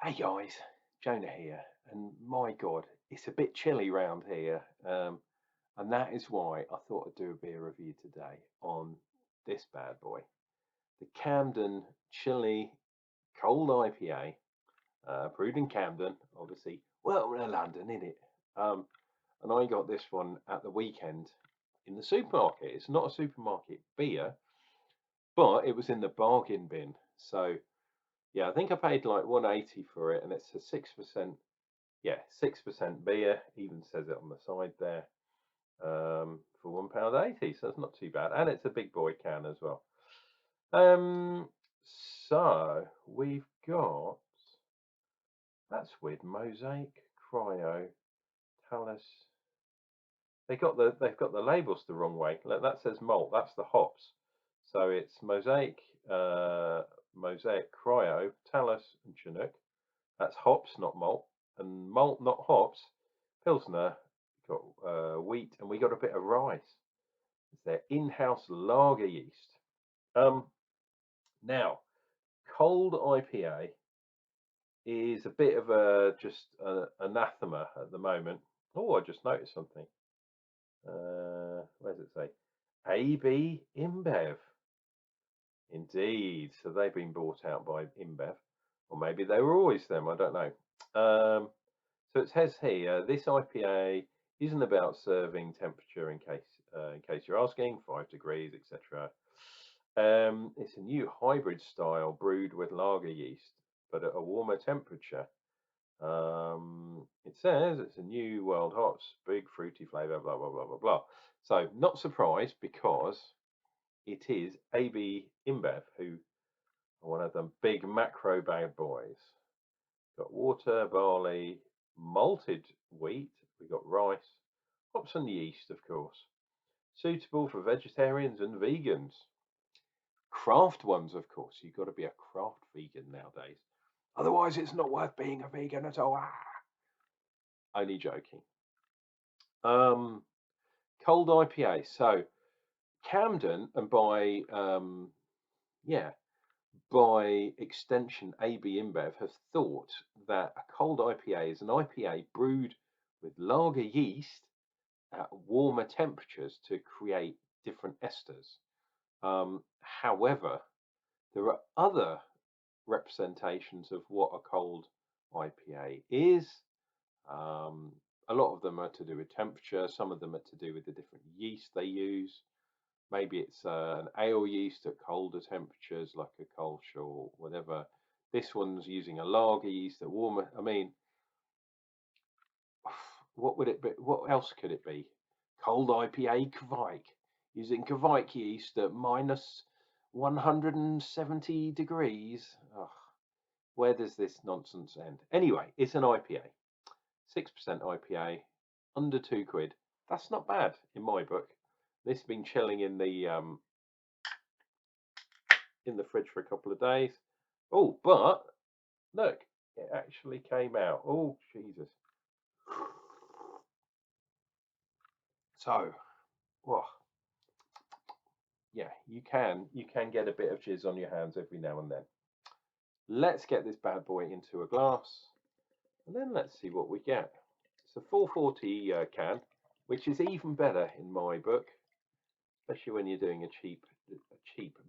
Hey guys, Jonah here, and my God, it's a bit chilly round here, and that is why I thought I'd do a beer review today on this bad boy, the Camden Chilly Cold IPA, brewed in Camden, obviously. Well, we're in London, innit? And I got this one at the weekend in the supermarket. It's not a supermarket beer, but it was in the bargain bin. So yeah, I think I paid like 180 for it, and it's a 6%. Yeah, 6% beer, even says it on the side there, for £1.80, so it's not too bad. And it's a big boy can as well. Um, so we've got, that's weird, Mosaic, Cryo, Talus. They've got the labels the wrong way. That says malt, that's the hops. So it's Mosaic, Mosaic Cryo, Talus, and Chinook. That's hops, not malt, and malt, not hops. Pilsner, got wheat, and we got a bit of rice. It's their in-house lager yeast. Um, Now, cold IPA is a bit of a just anathema at the moment. Oh, I just noticed something. Where does it say? AB InBev. Indeed. So they've been bought out by InBev, or maybe they were always them. I don't know. So it says here, this IPA isn't about serving temperature in case you're asking, 5 degrees, etc. It's a new hybrid style brewed with lager yeast, but at a warmer temperature. It says it's a new world hops, big fruity flavour, blah blah blah blah blah. So not surprised because it is AB InBev, who are one of them big macro bad boys. Got water, barley, malted wheat. We got rice, hops and yeast, of course. Suitable for vegetarians and vegans. Craft ones, of course. You've got to be a craft vegan nowadays. Otherwise, it's not worth being a vegan at all. Only joking. Um, Cold IPA. So Camden, and by extension, AB InBev have thought that a cold IPA is an IPA brewed with lager yeast at warmer temperatures to create different esters. However, there are other representations of what a cold IPA is. Um, a lot of them are to do with temperature, some of them are to do with the different yeast they use. Maybe it's an ale yeast at colder temperatures, like a Kolsch or whatever. This one's using a lager yeast at warmer. I mean, what would it be? What else could it be? Cold IPA Kvike, using Kvike yeast at minus 170 degrees. Ugh, where does this nonsense end? Anyway, it's an IPA, 6% IPA, under £2. That's not bad in my book. This has been chilling in the fridge for a couple of days. Oh, but look, it actually came out. Oh, Jesus. So, well, yeah, you can get a bit of jizz on your hands every now and then. Let's get this bad boy into a glass, and then let's see what we get. It's a 440 can, which is even better in my book, especially when you're doing a cheap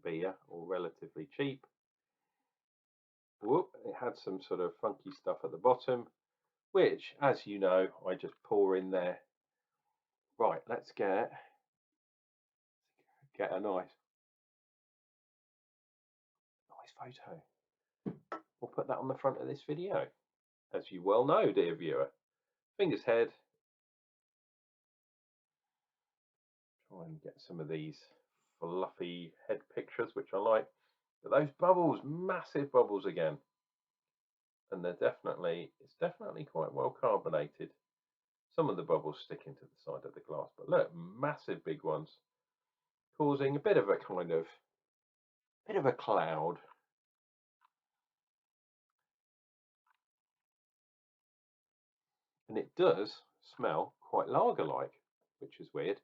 beer, or relatively cheap. Whoop, it had some sort of funky stuff at the bottom, which, as you know, I just pour in there. Right, let's get a nice photo. We'll put that on the front of this video, as you well know, dear viewer. Fingers head. Try and get some of these fluffy head pictures, which I like. But those bubbles, massive bubbles again, and it's definitely quite well carbonated. Some of the bubbles stick into the side of the glass, but look, massive big ones, causing a bit of a cloud. And it does smell quite lager-like, which is weird.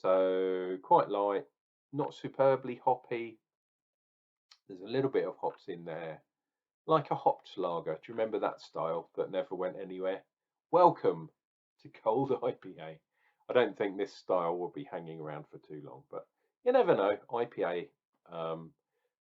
So quite light, not superbly hoppy. There's a little bit of hops in there, like a hopped lager. Do you remember that style that never went anywhere? Welcome to Cold IPA. I don't think this style will be hanging around for too long, but you never know. IPA,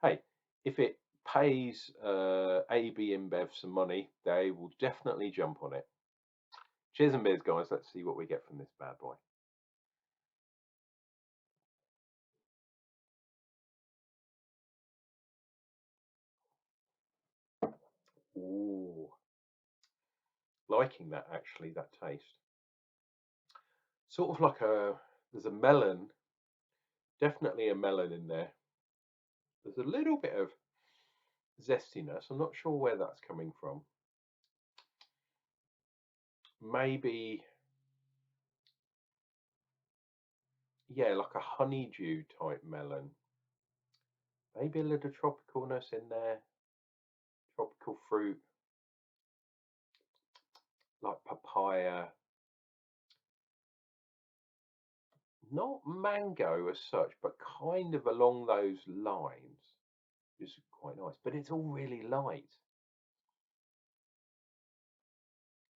hey, if it pays AB InBev some money, they will definitely jump on it. Cheers and beers, guys. Let's see what we get from this bad boy. Ooh, liking that actually, that taste. Sort of like there's a melon, definitely a melon in there. There's a little bit of zestiness. I'm not sure where that's coming from. Maybe, yeah, like a honeydew type melon. Maybe a little tropicalness in there, tropical fruit, like papaya. Not mango as such, but kind of along those lines. Is quite nice, but it's all really light,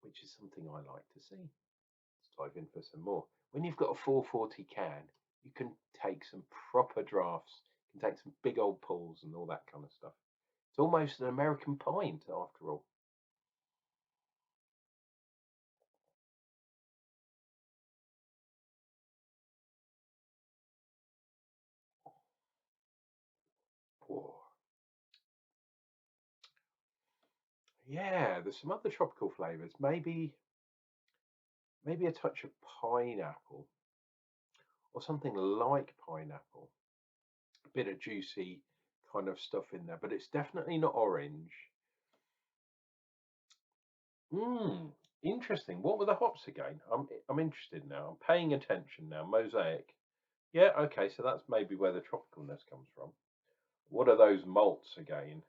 which is something I like to see. Let's dive in for some more. When you've got a 440 can, you can take some proper drafts, you can take some big old pulls and all that kind of stuff. It's almost an American pint after all. Oh, yeah, there's some other tropical flavors. Maybe a touch of pineapple or something like pineapple. A bit of juicy kind of stuff in there, but it's definitely not orange. Hmm, interesting. What were the hops again? I'm interested now. I'm paying attention now. Mosaic. Yeah, okay, so that's maybe where the tropicalness comes from. What are those malts again?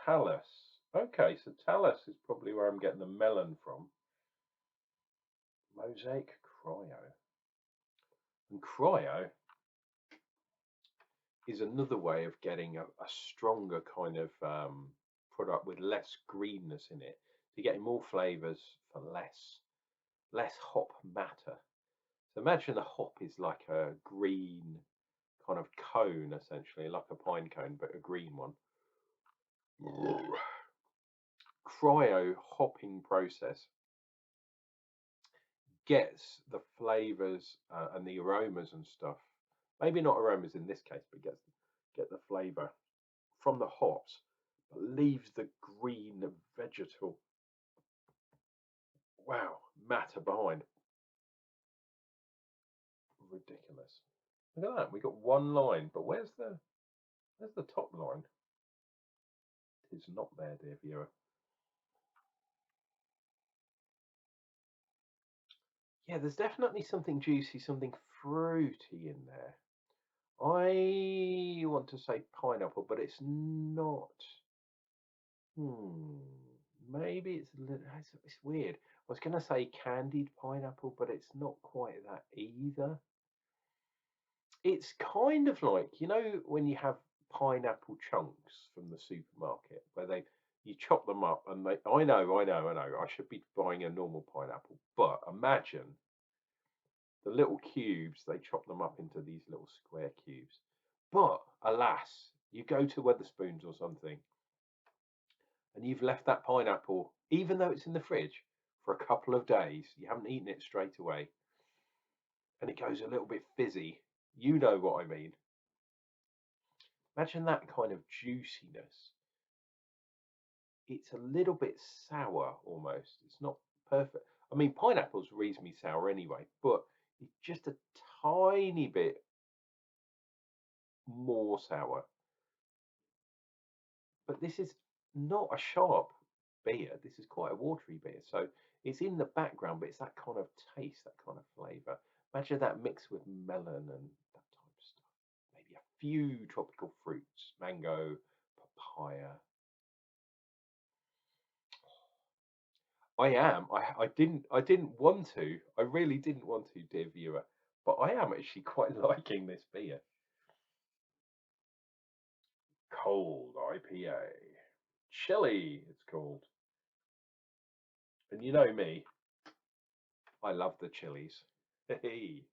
Talus. Okay, so Talus is probably where I'm getting the melon from. Mosaic Cryo. And Cryo is another way of getting a stronger kind of product with less greenness in it. So you're getting more flavours for less hop matter. So imagine a hop is like a green kind of cone, essentially, like a pine cone, but a green one. Cryo hopping process gets the flavors and the aromas and stuff. Maybe not aromas in this case, but get the flavor from the hops, but leaves the green vegetal, wow, matter behind. Ridiculous. Look at that. We got one line, but where's the top line? It's not there, dear viewer. Yeah, there's definitely something juicy, something fruity in there. I want to say pineapple, but it's not. Hmm. Maybe it's weird. I was going to say candied pineapple, but it's not quite that either. It's kind of like, when you have pineapple chunks from the supermarket where you chop them up and I know, I should be buying a normal pineapple, but imagine the little cubes, they chop them up into these little square cubes. But alas, you go to Weatherspoons or something and you've left that pineapple, even though it's in the fridge, for a couple of days, you haven't eaten it straight away, and it goes a little bit fizzy. You know what I mean. Imagine that kind of juiciness. It's a little bit sour almost. It's not perfect. I mean, pineapple's reasonably sour anyway, but it's just a tiny bit more sour. But this is not a sharp beer. This is quite a watery beer. So it's in the background, but it's that kind of taste, that kind of flavour. Imagine that mixed with melon and that type of stuff. Maybe a few tropical fruits, mango, papaya. I am. I didn't want to. I really didn't want to, dear viewer. But I am actually quite liking this beer. Cold IPA. Chili, it's called. And you know me, I love the chilies. Hey.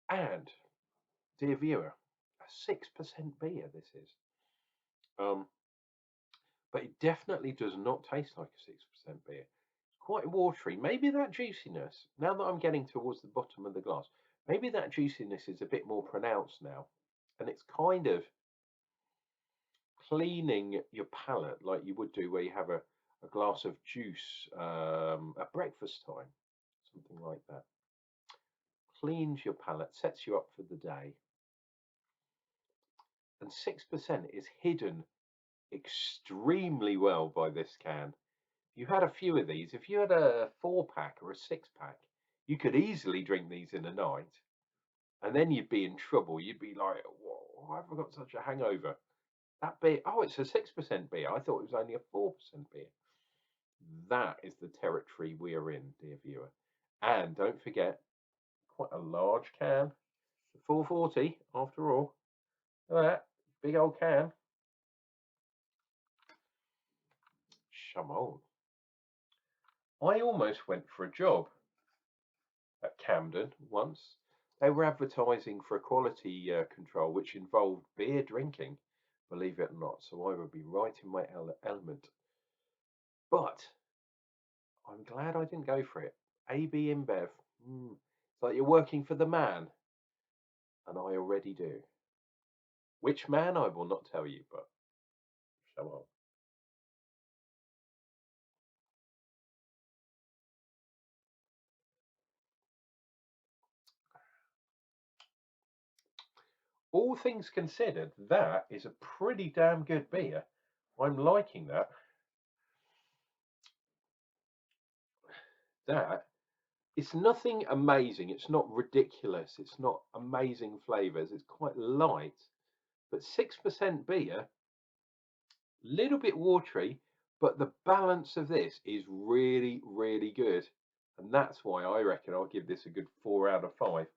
And, dear viewer, a 6% beer this is. Um, but it definitely does not taste like a 6% beer. It's quite watery. Maybe that juiciness, now that I'm getting towards the bottom of the glass, maybe that juiciness is a bit more pronounced now. And it's kind of cleaning your palate like you would do where you have a glass of juice at breakfast time, something like that. Cleans your palate, sets you up for the day. And 6% is hidden extremely well by this can. You had a few of these. If you had a 4-pack or a 6-pack, you could easily drink these in a night, and then you'd be in trouble. You'd be like, "Whoa, why have I got such a hangover?" That beer, oh, it's a 6% beer. I thought it was only a 4% beer. That is the territory we are in, dear viewer. And don't forget, quite a large can, 440 after all. Look at that big old can. Come on. I almost went for a job at Camden once. They were advertising for a quality control which involved beer drinking, believe it or not. So I would be right in my element. But I'm glad I didn't go for it. AB InBev. It's like you're working for the man, and I already do. Which man I will not tell you, but show on. All things considered, that is a pretty damn good beer. I'm liking that. That it's nothing amazing. It's not ridiculous. It's not amazing flavors. It's quite light, but 6% beer, little bit watery, but the balance of this is really, really good. And that's why I reckon I'll give this a good 4 out of 5.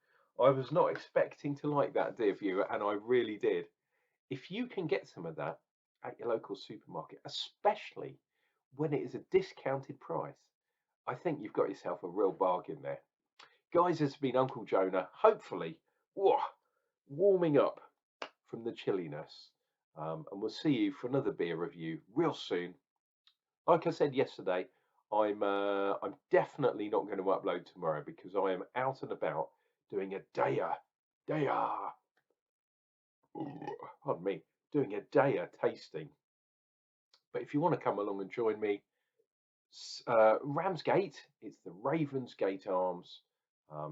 I was not expecting to like that, dear viewer, and I really did. If you can get some of that at your local supermarket, especially when it is a discounted price, I think you've got yourself a real bargain there. Guys, it's been Uncle Jonah, hopefully, whoa, warming up from the chilliness. And we'll see you for another beer review real soon. Like I said yesterday, I'm definitely not going to upload tomorrow because I am out and about doing a daya, pardon me, doing a daya tasting. But if you want to come along and join me, Ramsgate, it's the Ravensgate Arms.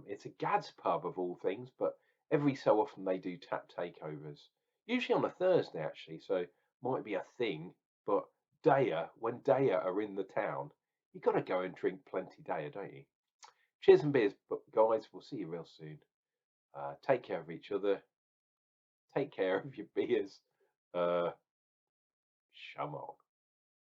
It's a Gad's pub of all things, but every so often they do tap takeovers. Usually on a Thursday, actually, so might be a thing. But Daya, when Daya are in the town, you got to go and drink plenty Daya, don't you? Cheers and beers, but guys, we'll see you real soon. Take care of each other. Take care of your beers. Come on.